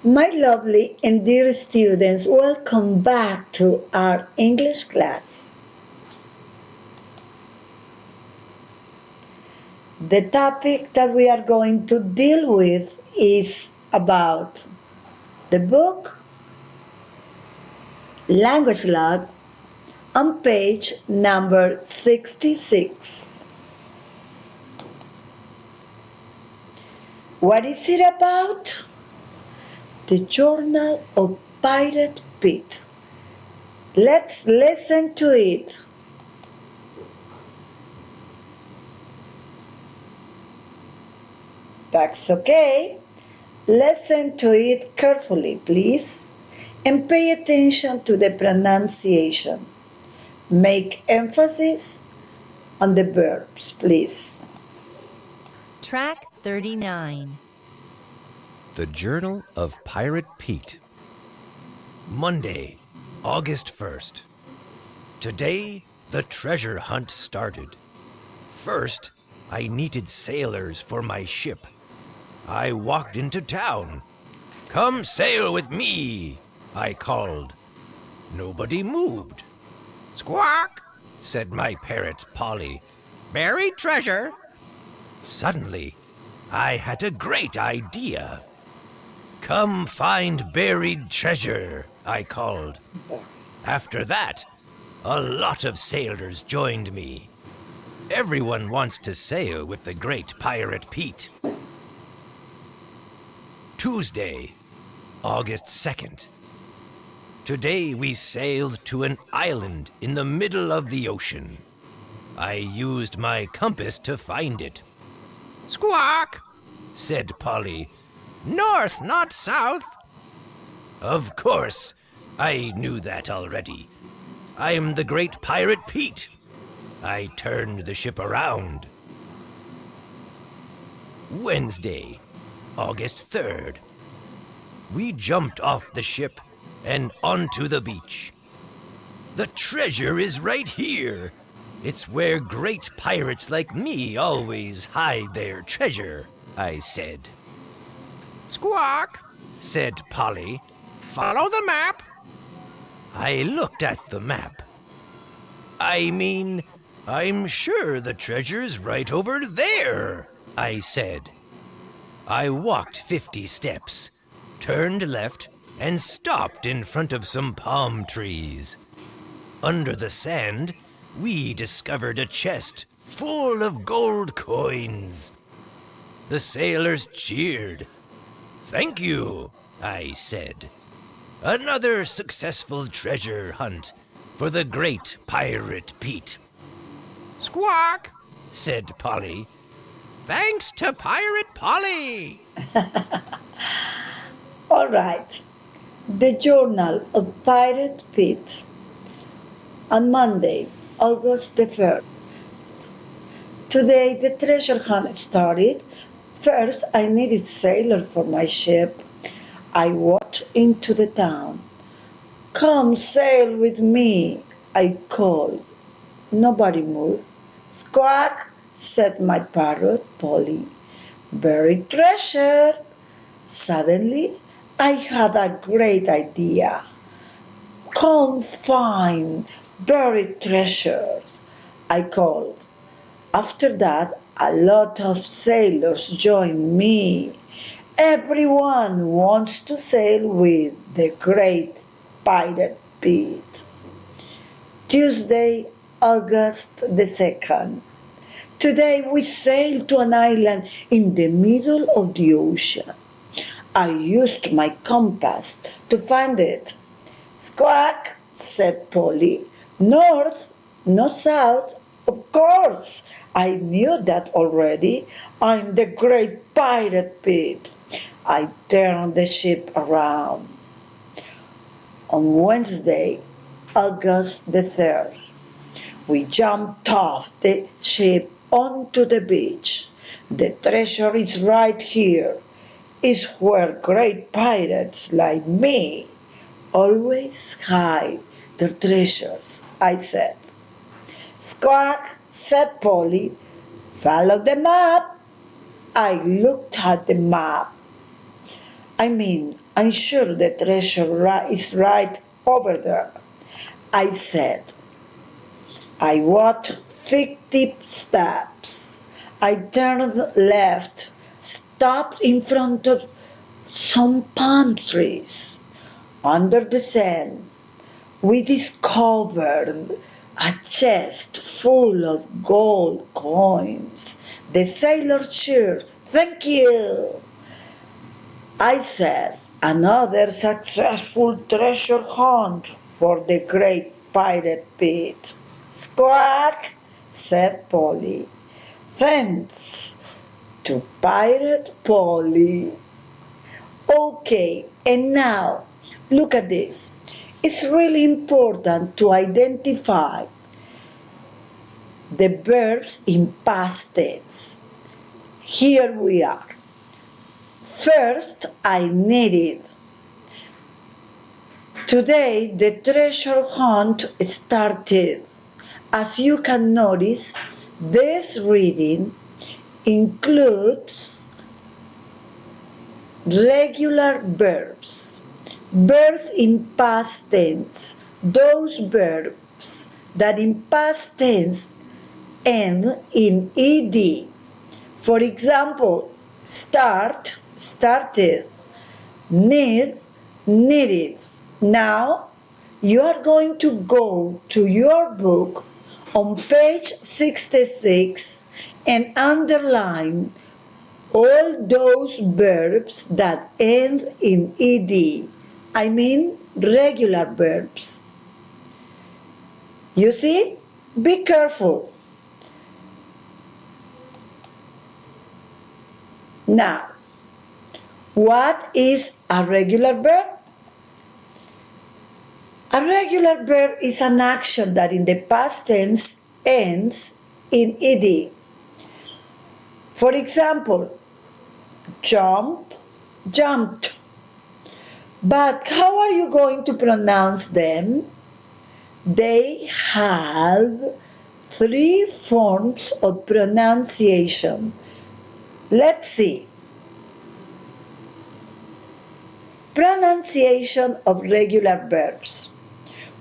My lovely and dear students, welcome back to our English class. The topic that we are going to deal with is about the book Language Log on page number 66. What is it about? The Journal of Pirate Pete. Let's listen to it. That's okay. Listen to it carefully, please, and pay attention to the pronunciation. Make emphasis on the verbs, please. Track 39. The Journal of Pirate Pete. Monday, August 1st. Today, the treasure hunt started. First, I needed sailors for my ship. I walked into town. "Come sail with me," I called. Nobody moved. "Squawk," said my parrot Polly. "Buried treasure." Suddenly, I had a great idea. "Come find buried treasure," I called. After that, a lot of sailors joined me. Everyone wants to sail with the great pirate Pete. Tuesday, August 2nd. Today we sailed to an island in the middle of the ocean. I used my compass to find it. "Squawk," said Polly. "North, not south." Of course, I knew that already. I'm the great pirate Pete. I turned the ship around. Wednesday, August 3rd. We jumped off the ship and onto the beach. "The treasure is right here. It's where great pirates like me always hide their treasure," I said. "Squawk," said Polly. "Follow the map." I looked at the map. I'm sure the treasure's right over there," I said. I walked 50 steps, turned left, and stopped in front of some palm trees. Under the sand, we discovered a chest full of gold coins. The sailors cheered. "Thank you," I said. "Another successful treasure hunt for the great pirate Pete." "Squawk," said Polly. "Thanks to Pirate Polly." All right. The Journal of Pirate Pete. On Monday, August the 1st. Today the treasure hunt started. First, I needed sailors for my ship. I walked into the town. "Come sail with me," I called. Nobody moved. "Squawk," said my parrot Polly. "Buried treasure." Suddenly, I had a great idea. "Come find buried treasures," I called. After that, a lot of sailors joined me. Everyone wants to sail with the great pirate Pete. Tuesday, August the 2nd. Today we sailed to an island in the middle of the ocean. I used my compass to find it. "Squawk," said Polly. "North, not south." Of course, I knew that already. I'm the great pirate Pete. I turned the ship around. On Wednesday, August the 3rd, we jumped off the ship onto the beach. "The treasure is right here. It's where great pirates like me always hide their treasures," I said. "Squawk," said Polly. "Follow the map." I looked at the map. I'm sure the treasure is right over there. I said. I walked 50 steps. I turned left, stopped in front of some palm trees. Under the sand, we discovered a chest full of gold coins. The sailor cheered, "Thank you," I said. "Another successful treasure hunt for the great pirate Pete." "Squawk," said Polly. "Thanks to Pirate Polly." Okay, and now look at this. It's really important to identify the verbs in past tense. Here we are. First, I needed. Today, the treasure hunt started. As you can notice, this reading includes regular verbs, verbs in past tense, those verbs that in past tense end in ed. For example, start, started, need, needed. Now you are going to go to your book on page 66 and underline all those verbs that end in ed. I mean regular verbs. You see? Be careful. Now, what is a regular verb? A regular verb is an action that in the past tense ends in ed. For example, jump, jumped. But how are you going to pronounce them? They have three forms of pronunciation. Let's see. Pronunciation of regular verbs.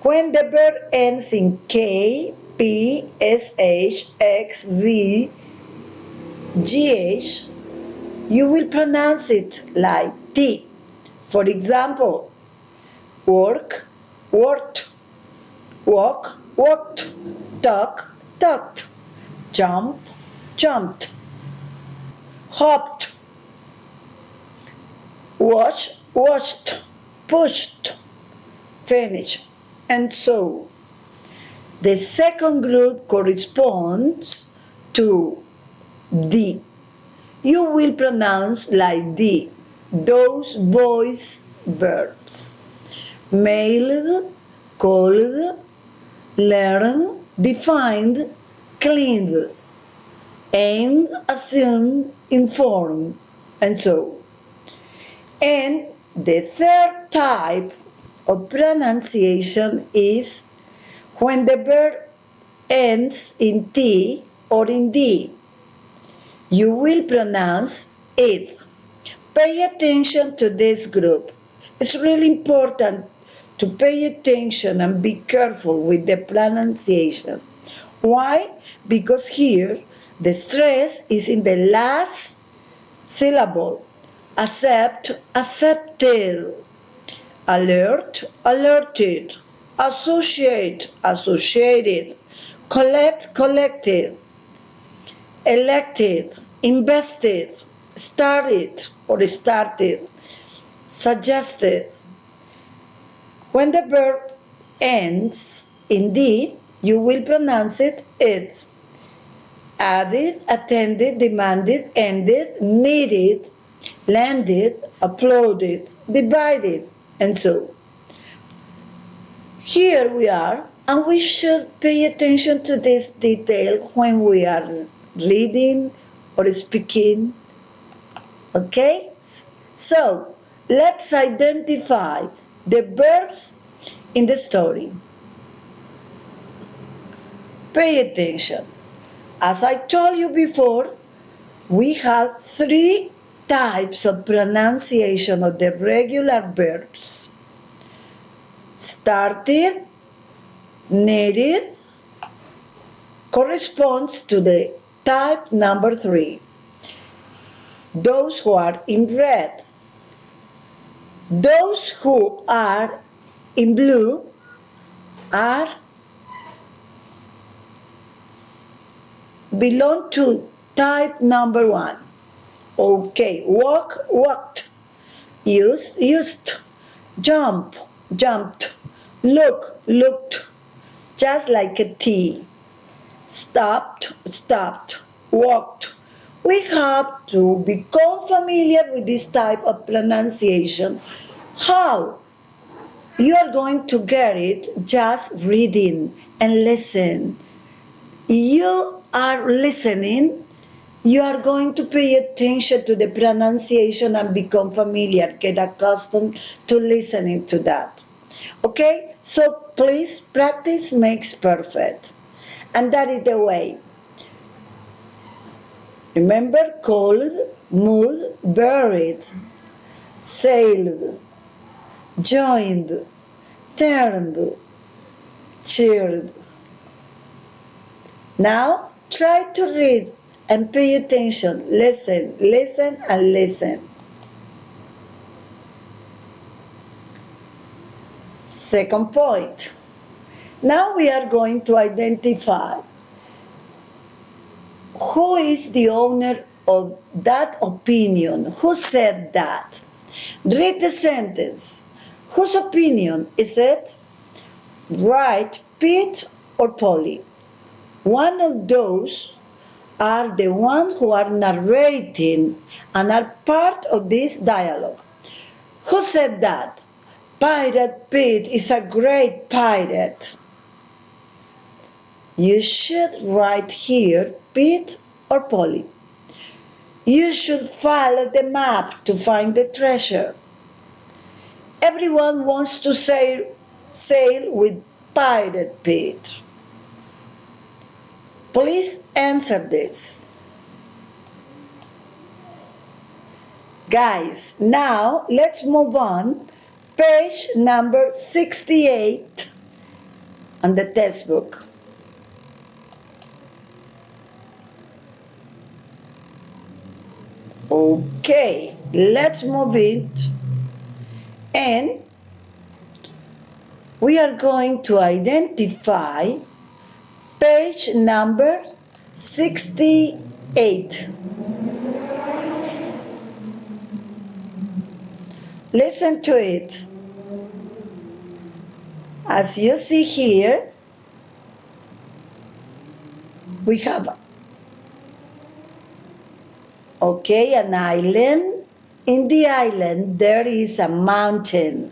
When the verb ends in K, P, SH, X, Z, GH, you will pronounce it like T. For example, work, worked, walk, walked, talk, talked, jump, jumped, hopped, watch, watched, pushed, finish, and so. The second group corresponds to D. You will pronounce like D, those voice verbs. Mailed, called, learned, defined, cleaned, aimed, assumed, informed, and so. And the third type of pronunciation is when the verb ends in T or in D. You will pronounce it. Pay attention to this group. It's really important to pay attention and be careful with the pronunciation. Why? Because here the stress is in the last syllable. Accept, accepted. Alert, alerted. Associate, associated. Collect, collected. Elected, invested, started or started, suggested. When the verb ends in D, you will pronounce it it. Added, attended, demanded, ended, needed, landed, applauded, divided, and so. Here we are, and we should pay attention to this detail when we are reading or speaking. Okay? So, let's identify the verbs in the story. Pay attention. As I told you before, we have three types of pronunciation of the regular verbs. Started, needed, corresponds to the type number 3. Those who are in red. Those who are in blue are belong to type number 1. Okay, walk, walked, use, used, jump, jumped, look, looked, just like a T. Stopped, stopped, walked. We have to become familiar with this type of pronunciation. How? You are going to get it just reading and listen. You are listening, you are going to pay attention to the pronunciation and become familiar, get accustomed to listening to that. Okay? So please, practice makes perfect. And that is the way. Remember, cold, moved, buried, sailed, joined, turned, cheered. Now try to read and pay attention. Listen, listen, and listen. Second point. Now we are going to identify who is the owner of that opinion. Who said that? Read the sentence. Whose opinion is it? Right, Pete or Polly? One of those are the ones who are narrating and are part of this dialogue. Who said that? Pirate Pete is a great pirate. You should write here Pete or Polly. You should follow the map to find the treasure. Everyone wants to sail with Pirate Pete. Please answer this. Guys, now let's move on. Page number 68 on the textbook. Okay, let's move it. And we are going to identify page number 68. Listen to it. As you see here, we have an island. In the island, there is a mountain.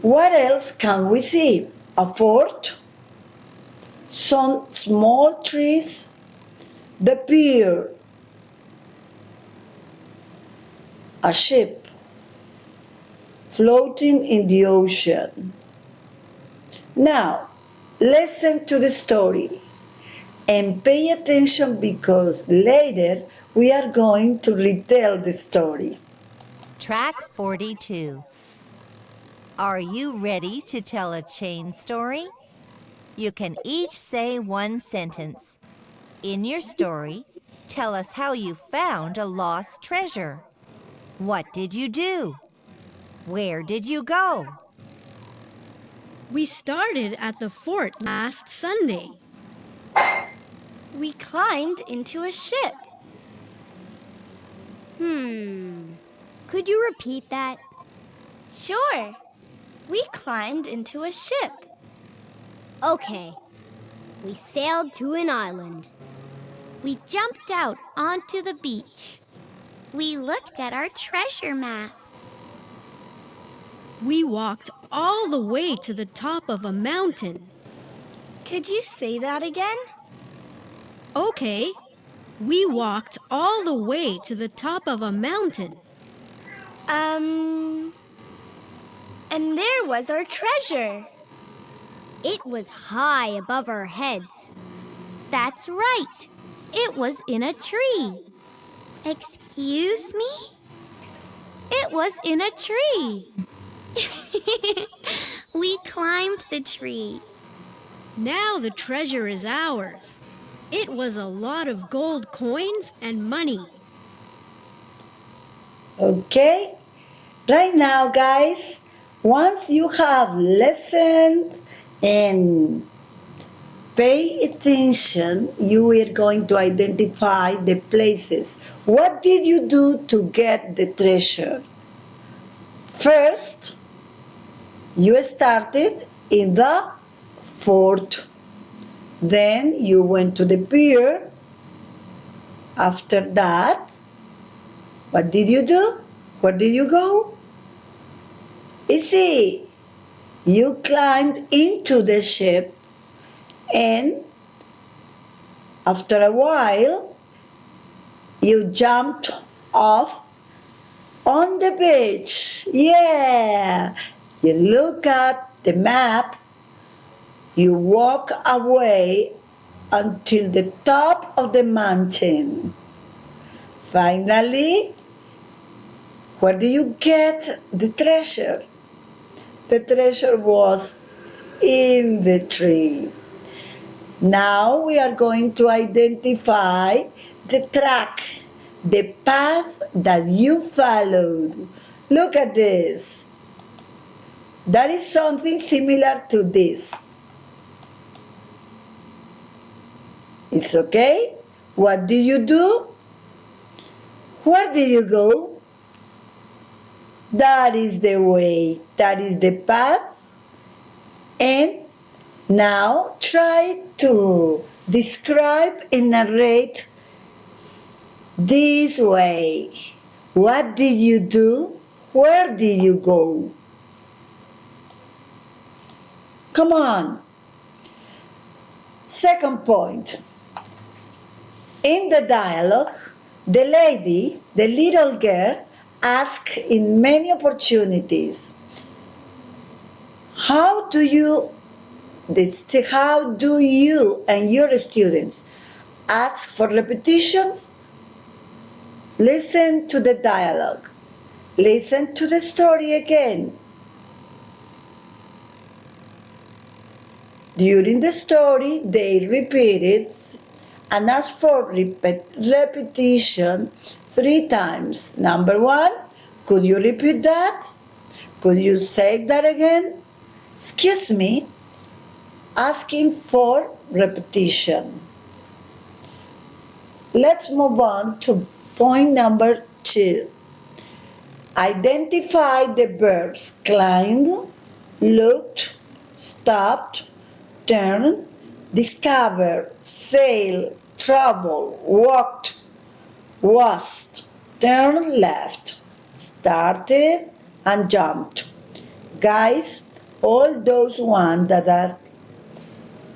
What else can we see? A fort, some small trees, the pier, a ship floating in the ocean. Now, listen to the story and pay attention because later we are going to retell the story. Track 42. Are you ready to tell a chain story? You can each say one sentence. In your story, tell us how you found a lost treasure. What did you do? Where did you go? We started at the fort last Sunday. We climbed into a ship. Could you repeat that? Sure. We climbed into a ship. Okay. We sailed to an island. We jumped out onto the beach. We looked at our treasure map. We walked all the way to the top of a mountain. Could you say that again? Okay. We walked all the way to the top of a mountain. And there was our treasure. It was high above our heads. That's right. It was in a tree. Excuse me? It was in a tree. We climbed the tree. Now the treasure is ours. It was a lot of gold coins and money. Okay? Right now, guys, once you have listened and pay attention, you are going to identify the places. What did you do to get the treasure? First, you started in the fort. Then you went to the pier. After that, what did you do? Where did you go? Easy. You climbed into the ship and after a while you jumped off on the beach. Yeah. You look at the map, you walk away until the top of the mountain. Finally, where do you get the treasure? The treasure was in the tree. Now we are going to identify the track, the path that you followed. Look at this. That is something similar to this. It's okay? What do you do? Where do you go? That is the way, that is the path. And now try to describe and narrate this way. What did you do? Where did you go? Come on. Second point. In the dialogue, the lady, the little girl, asked in many opportunities, how do you and your students ask for repetitions? Listen to the dialogue. Listen to the story again. During the story, they repeated and asked for repetition 3 times. Number 1, could you repeat that? Could you say that again? Excuse me, asking for repetition. Let's move on to point number 2. Identify the verbs climbed, looked, stopped, turned, discovered, sailed, traveled, walked, was, turned left, started, and jumped. Guys, all those ones that are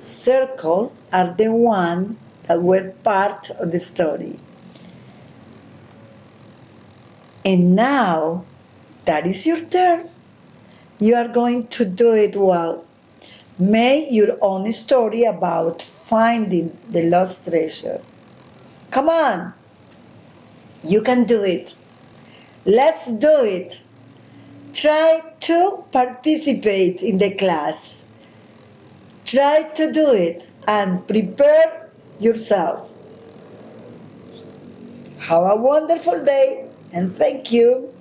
circled are the ones that were part of the story. And now, that is your turn. You are going to do it well. Make your own story about finding the lost treasure. Come on, you can do it. Let's do it. Try to participate in the class. Try to do it and prepare yourself. Have a wonderful day and thank you.